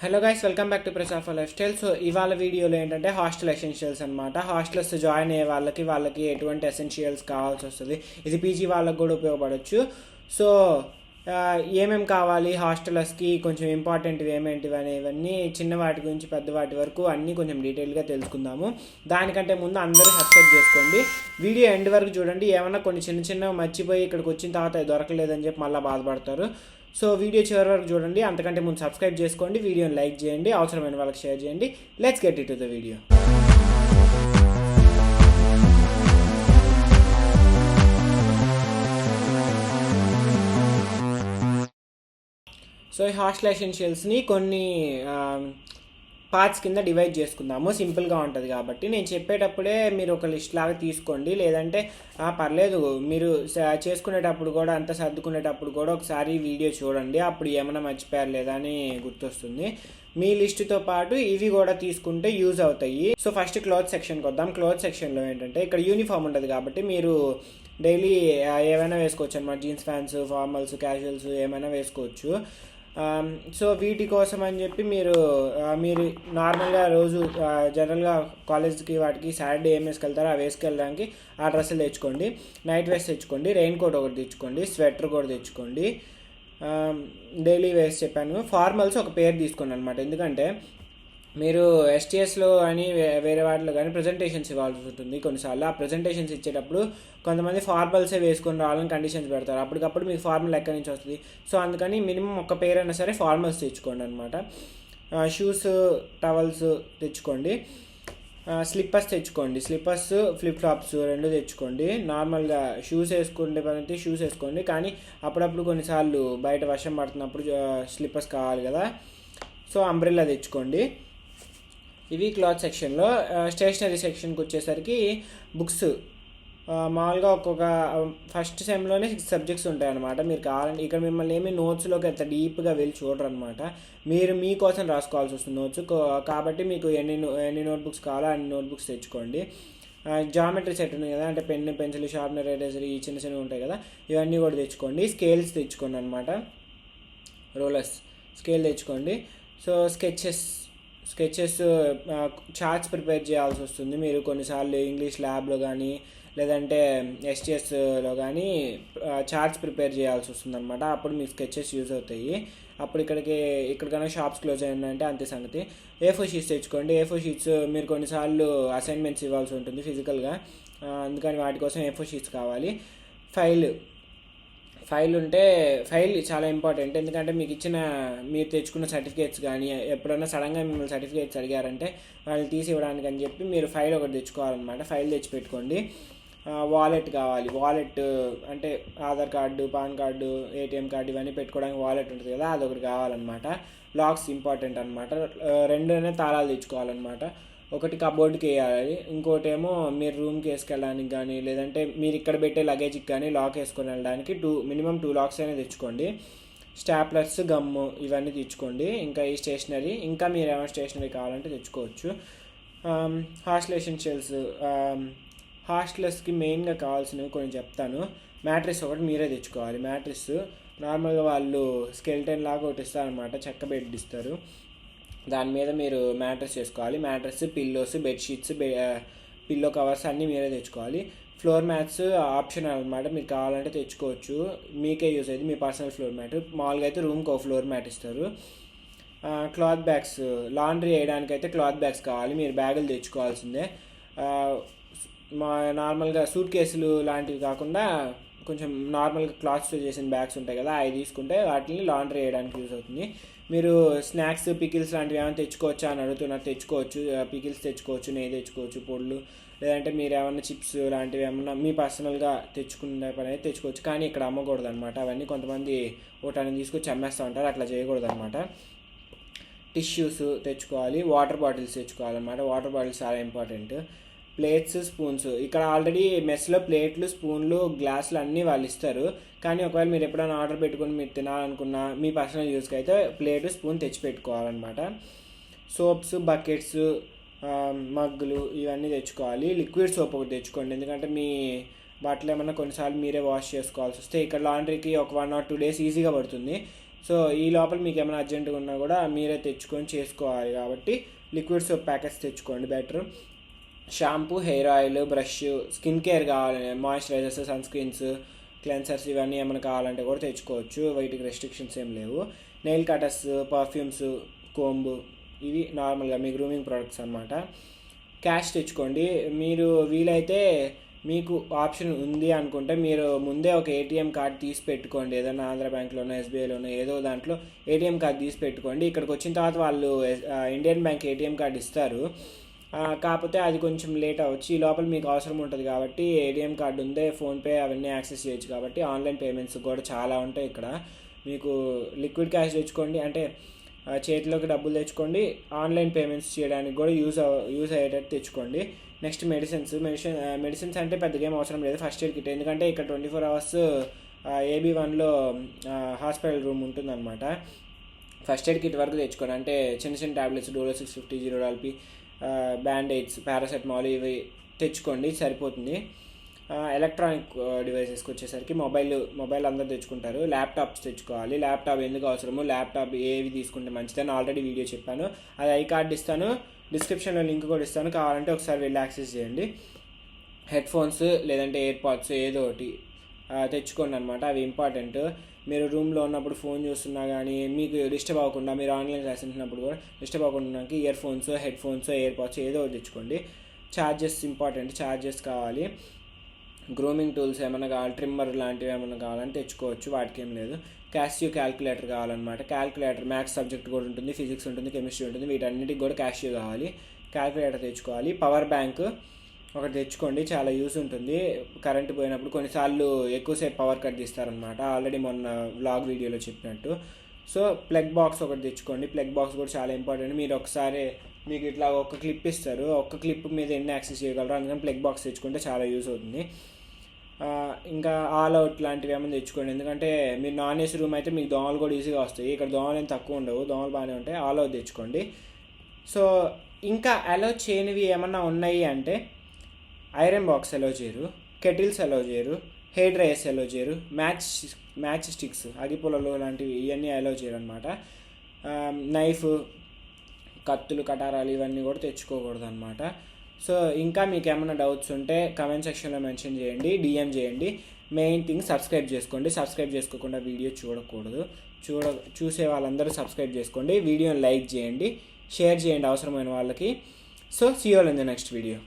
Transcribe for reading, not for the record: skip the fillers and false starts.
Hello guys, welcome back to press of life style. So ఇవాళ వీడియోలో ఏంటంటే hostel essentials అనమాట. హాస్టల్స్ జాయిన్ అయ్యే వాళ్ళకి ఎటువంటి ఎసెన్షియల్స్ కావాల్సి వస్తుంది, ఇది పీజీ వాళ్ళకి కూడా ఉపయోగపడవచ్చు. సో ఏమేమి కావాలి హాస్టలర్స్కి, కొంచెం ఇంపార్టెంట్వి ఏమేంటివి అనేవన్నీ, చిన్న వాటి గురించి పెద్ద వాటి వరకు అన్నీ కొంచెం డీటెయిల్గా తెలుసుకుందాము. దానికంటే ముందు అందరూ సబ్స్క్రైబ్ చేసుకోండి, వీడియో ఎండ్ వరకు చూడండి. ఏమన్నా కొన్ని చిన్న మర్చిపోయి ఇక్కడికి వచ్చిన తర్వాత దొరకలేదని చెప్పి మళ్ళీ బాధపడతారు. సో వీడియో చివరి వరకు చూడండి. అంతకంటే ముందు సబ్స్క్రైబ్ చేసుకోండి, వీడియోని లైక్ చేయండి, అవసరమైన వాళ్ళకి షేర్ చేయండి. Let's get it to the video. So ఈ హాస్టల్ ఎసెన్షియల్స్ని కొన్ని పార్ట్స్ కింద డివైడ్ చేసుకుందాము, సింపుల్గా ఉంటుంది కాబట్టి. నేను చెప్పేటప్పుడే మీరు ఒక లిస్ట్ లాగా తీసుకోండి, లేదంటే పర్లేదు మీరు చేసుకునేటప్పుడు కూడా, అంతా సర్దుకునేటప్పుడు కూడా ఒకసారి వీడియో చూడండి, అప్పుడు ఏమైనా మర్చిపోయారు లేదా అని గుర్తొస్తుంది. మీ లిస్టుతో పాటు ఇవి కూడా తీసుకుంటే యూజ్ అవుతాయి. సో ఫస్ట్ క్లోత్ సెక్షన్కి వద్దాం. క్లోత్ సెక్షన్లో ఏంటంటే ఇక్కడ యూనిఫామ్ ఉంటుంది కాబట్టి మీరు డైలీ ఏమైనా వేసుకోవచ్చు అనమాట. జీన్స్ ప్యాంట్స్, ఫార్మల్స్, క్యాజువల్స్ ఏమైనా వేసుకోవచ్చు. సో వీటి కోసం అని చెప్పి మీరు నార్మల్గా రోజు జనరల్గా కాలేజ్కి వాటికి సాటర్డే ఏం వేసుకెళ్తారో అవి వేసుకెళ్ళడానికి ఆ డ్రెస్సులు తెచ్చుకోండి. నైట్ వేస్ట్ తెచ్చుకోండి, రెయిన్ కోట్ ఒకటి తెచ్చుకోండి, స్వెటర్ కూడా తెచ్చుకోండి. డైలీ వేస్ట్ చెప్పాను. ఫార్మల్స్ ఒక పేరు తీసుకోండి అనమాట, ఎందుకంటే మీరు ఎస్టీఎస్లో అని వేరే వాటిలో కానీ ప్రజెంటేషన్స్ ఇవ్వాల్సి ఉంటుంది కొన్నిసార్లు. ఆ ప్రజెంటేషన్స్ ఇచ్చేటప్పుడు కొంతమంది ఫార్మల్సే వేసుకొని రావాలని కండిషన్స్ పెడతారు, అప్పటికప్పుడు మీకు ఫార్మల్ ఎక్కడి నుంచి వస్తుంది. సో అందుకని మినిమం ఒక పేరైనా సరే ఫార్మల్స్ తెచ్చుకోండి అనమాట. షూస్, టవల్స్ తెచ్చుకోండి. స్లిప్పర్స్ తెచ్చుకోండి. స్లిప్పర్స్, ఫ్లిప్ ఫ్లాప్స్ రెండు తెచ్చుకోండి. నార్మల్గా షూస్ వేసుకుంటే పని షూస్ వేసుకోండి, కానీ అప్పుడప్పుడు కొన్నిసార్లు బయట వర్షం పడుతున్నప్పుడు స్లిప్పర్స్ కావాలి కదా, సో అంబ్రెల్లా తెచ్చుకోండి. ఇవి క్లాత్ సెక్షన్లో. స్టేషనరీ సెక్షన్కి వచ్చేసరికి బుక్స్ మామూలుగా ఒక్కొక్క ఫస్ట్ సెమ్లోనే 6 సబ్జెక్ట్స్ ఉంటాయి అనమాట. మీరు కావాలంటే ఇక్కడ మిమ్మల్ని ఏమి నోట్స్లోకి ఎంత డీప్గా వెళ్ళి చూడరు అనమాట, మీరు మీకోసం రాసుకోవాల్సి వస్తుంది నోట్స్. కాబట్టి మీకు ఎన్ని నోట్బుక్స్ కావాలో అన్ని నోట్బుక్స్ తెచ్చుకోండి. జామెట్రీ సెట్ ఉంది కదా, అంటే పెన్, పెన్సిల్, షార్ప్నర్, ఎరేజర్, ఈ చిన్నవి ఉంటాయి కదా, ఇవన్నీ కూడా తెచ్చుకోండి. స్కేల్స్ తెచ్చుకోండి అనమాట, రోలర్స్, స్కేల్ తెచ్చుకోండి. సో స్కెచెస్, చార్ట్స్ ప్రిపేర్ చేయాల్సి వస్తుంది మీరు కొన్నిసార్లు ఇంగ్లీష్ ల్యాబ్లో కానీ లేదంటే ఎస్టీఎస్లో కానీ చార్ట్స్ ప్రిపేర్ చేయాల్సి వస్తుంది అనమాట. అప్పుడు మీకు స్కెచెస్ యూజ్ అవుతాయి. అప్పుడు ఇక్కడికైనా షాప్స్ క్లోజ్ అయ్యిందంటే అంతే సంగతి. A4 షీట్స్ తెచ్చుకోండి. A4 షీట్స్ మీరు కొన్నిసార్లు అసైన్మెంట్స్ ఇవ్వాల్సి ఉంటుంది ఫిజికల్గా, అందుకని వాటి కోసం A4 షీట్స్ కావాలి. ఫైల్ చాలా ఇంపార్టెంట్, ఎందుకంటే మీరు తెచ్చుకున్న సర్టిఫికేట్స్ కానీ ఎప్పుడైనా సడన్గా మిమ్మల్ని సర్టిఫికేట్స్ అడిగారంటే వాళ్ళు తీసి ఇవ్వడానికి అని చెప్పి మీరు ఫైల్ ఒకటి తెచ్చుకోవాలన్నమాట. ఫైల్ తెచ్చి పెట్టుకోండి. వాలెట్ కావాలి. వాలెట్ అంటే Aadhaar card, pan card, ATM card ఇవన్నీ పెట్టుకోవడానికి వాలెట్ ఉంటుంది కదా, అదొకటి కావాలన్నమాట. లాక్స్ ఇంపార్టెంట్ అనమాట. రెండునే తాళాలు తెచ్చుకోవాలన్నమాట. ఒకటి కబోర్డ్కి వేయాలి, ఇంకోటి ఏమో మీరు రూమ్కి వేసుకెళ్ళడానికి కానీ లేదంటే మీరు ఇక్కడ పెట్టే లగేజ్కి కానీ లాక్ వేసుకొని వెళ్ళడానికి మినిమం 2 లాక్స్ అయినా తెచ్చుకోండి. స్టాప్లర్స్, గమ్ము ఇవన్నీ తెచ్చుకోండి. ఇంకా ఈ స్టేషనరీ, ఇంకా మీరు ఏమైనా స్టేషనరీ కావాలంటే తెచ్చుకోవచ్చు. హాస్టల్ ఎసెన్షియల్స్, హాస్టలర్స్కి మెయిన్గా కావాల్సినవి కొన్ని చెప్తాను. మ్యాట్రెస్ ఒకటి మీరే తెచ్చుకోవాలి. మ్యాట్రెస్ నార్మల్గా వాళ్ళు స్కెల్టన్ లాగా ఒకటి ఇస్తారనమాట, చెక్క బెడ్ ఇస్తారు, దాని మీద మీరు మ్యాట్రెస్ చేసుకోవాలి. Mattress, pillows, bedsheets, pillow covers అన్నీ మీరే తెచ్చుకోవాలి. ఫ్లోర్ మ్యాట్స్ ఆప్షనల్ అనమాట, మీరు కావాలంటే తెచ్చుకోవచ్చు, మీకే యూజ్ అయ్యేది మీ పర్సనల్ ఫ్లోర్ మ్యాట్. మామూలుగా అయితే రూమ్కి ఒక ఫ్లోర్ మ్యాట్ ఇస్తారు. క్లాత్ బ్యాగ్స్, లాండ్రీ వేయడానికి అయితే క్లాత్ బ్యాగ్స్ కావాలి, మీరు బ్యాగులు తెచ్చుకోవాల్సిందే. నార్మల్గా సూట్ కేసులు లాంటివి కాకుండా కొంచెం నార్మల్గా క్లాత్స్తో చేసిన బ్యాగ్స్ ఉంటాయి కదా, అవి తీసుకుంటే వాటిని లాండ్రీ వేయడానికి యూజ్ అవుతుంది. మీరు స్నాక్స్, పికిల్స్ లాంటివి ఏమైనా తెచ్చుకోవచ్చా అని అడుగుతున్నారు, తెచ్చుకోవచ్చు. పికిల్స్ తెచ్చుకోవచ్చు, నెయ్యి తెచ్చుకోవచ్చు, పొడులు, లేదంటే మీరు ఏమన్నా చిప్స్ లాంటివి ఏమన్నా మీ పర్సనల్గా తెచ్చుకునే పని అయితే తెచ్చుకోవచ్చు. కానీ ఇక్కడ అమ్మకూడదు అనమాట, అవన్నీ కొంతమంది ఒకటి తీసుకొచ్చి అమ్మేస్తూ ఉంటారు, అట్లా చేయకూడదు అనమాట. టిష్యూస్ తెచ్చుకోవాలి. వాటర్ బాటిల్స్ తెచ్చుకోవాలన్నమాట, వాటర్ బాటిల్స్ చాలా ఇంపార్టెంట్. ప్లేట్స్, స్పూన్స్, ఇక్కడ ఆల్రెడీ మెస్లో ప్లేట్లు, స్పూన్లు, గ్లాసులు అన్నీ వాళ్ళు ఇస్తారు, కానీ ఒకవేళ మీరు ఎప్పుడైనా ఆర్డర్ పెట్టుకుని మీరు తినాలనుకున్నా మీ పర్సనల్ యూస్కి అయితే ప్లేటు, స్పూన్ తెచ్చి పెట్టుకోవాలన్నమాట. సోప్స్, బకెట్స్, మగ్గులు ఇవన్నీ తెచ్చుకోవాలి. లిక్విడ్ సోప్ ఒకటి తెచ్చుకోండి, ఎందుకంటే మీ బట్టలు ఏమన్నా కొన్నిసార్లు మీరే వాష్ చేసుకోవాల్సి వస్తే ఇక్కడ లాండ్రీకి ఒక 1 or 2 days ఈజీగా పడుతుంది. సో ఈ లోపల మీకు ఏమైనా అర్జెంటుగా ఉన్నా కూడా మీరే తెచ్చుకొని చేసుకోవాలి కాబట్టి లిక్విడ్ సోప్ ప్యాకెట్స్ తెచ్చుకోండి better. Shampoo, hair oil, brush, skin care కావాలి, మాయిశ్చరైజర్స్, సన్ స్క్రీన్స్, క్లెన్సర్స్ ఇవన్నీ ఏమైనా కావాలంటే కూడా తెచ్చుకోవచ్చు, వీటికి రెస్ట్రిక్షన్స్ ఏం లేవు. నెయిల్ కటర్స్, పర్ఫ్యూమ్స్, కోంబు, ఇవి నార్మల్గా మీ గ్రూమింగ్ ప్రోడక్ట్స్ అనమాట. క్యాష్ తెచ్చుకోండి. మీరు వీలైతే మీకు ఆప్షన్ ఉంది అనుకుంటే మీరు ముందే ఒక ఏటీఎం కార్డ్ తీసి పెట్టుకోండి. ఏదైనా ఆంధ్ర బ్యాంక్లోనో ఎస్బీఐలోనో ఏదో దాంట్లో ఏటీఎం కార్డ్ తీసి పెట్టుకోండి. ఇక్కడికి వచ్చిన తర్వాత వాళ్ళు ఇండియన్ బ్యాంక్ ఏటీఎం కార్డ్ ఇస్తారు, కాకపోతే అది కొంచెం లేట్ అవ్వచ్చు. ఈ లోపల మీకు అవసరం ఉంటుంది కాబట్టి ఏటీఎం కార్డు ఉందే ఫోన్పే అవన్నీ యాక్సెస్ చేయొచ్చు కాబట్టి ఆన్లైన్ పేమెంట్స్ కూడా చాలా ఉంటాయి ఇక్కడ. మీకు లిక్విడ్ క్యాష్ తెచ్చుకోండి, అంటే చేతిలోకి డబ్బులు తెచ్చుకోండి. ఆన్లైన్ పేమెంట్స్ చేయడానికి కూడా యూజ్ అయ్యేటట్టు తెచ్చుకోండి. నెక్స్ట్ మెడిసిన్స్ అంటే పెద్దగా ఏం అవసరం లేదు. ఫస్ట్ ఎయిడ్ కిట్, ఎందుకంటే ఇక్కడ 24 hours AB1లో హాస్పిటల్ రూమ్ ఉంటుందన్నమాట. ఫస్ట్ ఎయిడ్ కిట్ వరకు తెచ్చుకోండి, అంటే చిన్న ట్యాబ్లెట్స్, డోలో 650, జిరోడాల్పి, బ్యాండేడ్స్, పారాసెటమాల్ ఇవి తెచ్చుకోండి, సరిపోతుంది. ఎలక్ట్రానిక్ డివైసెస్కి వచ్చేసరికి మొబైల్ అందరూ తెచ్చుకుంటారు. ల్యాప్టాప్స్ తెచ్చుకోవాలి. ల్యాప్టాప్ ఎందుకు అవసరము, ల్యాప్టాప్ ఏవి తీసుకుంటే మంచిదని ఆల్రెడీ వీడియో చెప్పాను, అది ఐ కార్డ్ ఇస్తాను, డిస్క్రిప్షన్లో లింక్ కూడా ఇస్తాను, కావాలంటే ఒకసారి వెళ్ళి యాక్సెస్ చేయండి. హెడ్ ఫోన్స్ లేదంటే ఎయిర్ పాడ్స్ ఏదో ఒకటి తెచ్చుకోండి అనమాట, అవి ఇంపార్టెంట్. మీరు రూమ్లో ఉన్నప్పుడు ఫోన్ చూస్తున్నా కానీ మీకు డిస్టర్బ్ అవ్వకుండా, మీరు ఆన్లైన్ క్లాస్ వింటున్నప్పుడు కూడా డిస్టర్బ్ అవ్వకుండా earphones, headphones, AirPods ఏదో ఒకటి తెచ్చుకోండి. ఛార్జెస్ ఇంపార్టెంట్, ఛార్జెస్ కావాలి. గ్రూమింగ్ టూల్స్ ఏమైనా కావాలి, ట్రిమ్మర్ లాంటివి ఏమైనా కావాలని తెచ్చుకోవచ్చు, వాటికి ఏం లేదు. క్యాషియో క్యాల్కులేటర్ కావాలన్నమాట. క్యాల్కులేటర్ మ్యాథ్స్ సబ్జెక్ట్ కూడా ఉంటుంది, ఫిజిక్స్ ఉంటుంది, కెమిస్ట్రీ ఉంటుంది, వీటన్నిటికి కూడా క్యాషియో కావాలి. క్యాల్కులేటర్ తెచ్చుకోవాలి. పవర్ బ్యాంక్ ఒకటి తెచ్చుకోండి, చాలా యూస్ ఉంటుంది. కరెంట్ పోయినప్పుడు కొన్నిసార్లు ఎక్కువసేపు పవర్ కట్ తీస్తారనమాట, ఆల్రెడీ మొన్న వ్లాగ్ వీడియోలో చెప్పినట్టు. సో ప్లగ్ బాక్స్ ఒకటి తెచ్చుకోండి. ప్లగ్ బాక్స్ కూడా చాలా ఇంపార్టెంట్. మీరు ఒకసారి మీకు ఇట్లా ఒక క్లిప్ ఇస్తారు, ఒక్క క్లిప్ మీద ఎన్ని యాక్సెస్ చేయగలరు, అందుకని ప్లగ్ బాక్స్ తెచ్చుకుంటే చాలా యూస్ అవుతుంది. ఇంకా ఆల్ అవుట్ లాంటివి ఏమైనా తెచ్చుకోండి, ఎందుకంటే మీరు నాన్ ఏసీ రూమ్ అయితే మీకు దోమలు కూడా ఈజీగా వస్తాయి. ఇక్కడ దోమలు ఏం తక్కువ ఉండవు, దోమలు బాగానే ఉంటాయి. ఆల్ అవుట్ తెచ్చుకోండి. సో ఇంకా అలో చేయనివి ఏమన్నా ఉన్నాయి అంటే ఐరన్ బాక్స్ అలో చేయరు, కెటిల్స్ అలో చేయరు, హెయిర్ డ్రైయర్స్ అలో చేయరు, మ్యాచ్ స్టిక్స్, అగిపుల్లలు లాంటివి ఇవన్నీ అలో చేయరు అనమాట. నైఫ్, కత్తులు, కటారాలు ఇవన్నీ కూడా తెచ్చుకోకూడదు అనమాట. సో ఇంకా మీకు ఏమైనా డౌట్స్ ఉంటే కమెంట్ సెక్షన్లో మెన్షన్ చేయండి, డిఎం చేయండి. మెయిన్ థింగ్ సబ్స్క్రైబ్ చేసుకోండి. సబ్స్క్రైబ్ చేసుకోకుండా వీడియో చూడకూడదు. చూసే వాళ్ళందరూ సబ్స్క్రైబ్ చేసుకోండి. వీడియోని లైక్ చేయండి, షేర్ చేయండి అవసరమైన వాళ్ళకి. So see you all in the next video.